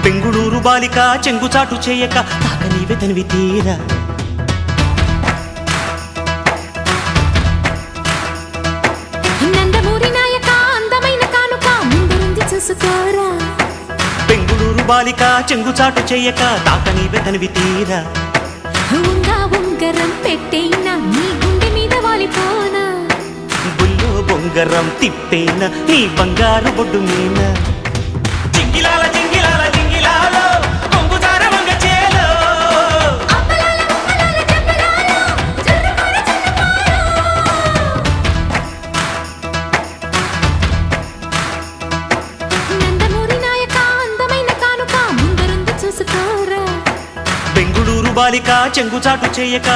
బెంగుళూరు బాలిక చెంగుచాటు చేయక తాకనీవే తనివి తీరా. నందమూరి నాయక అందమైన కానుక ముందుంది చూసుకోరా. బెంగుళూరు బాలిక చెంగుచాటు చేయక తాకనీవే తనివి తీరా. ఉంగరం పెట్టేనా నీ గుండె మీద వాలిపోనా. బుల్లో బొంగరం తిప్పేనా నీ బంగారు బొడ్డు మీన. జింగిలాల జింగిలాల జింగిలాలో కొంగుచార వంగ చేలో. నందమూరి నాయక అందమైన కానుక ముందుంది చూసుకోరా. బెంగుళూరు బాలిక చెంగుచాటు చేయక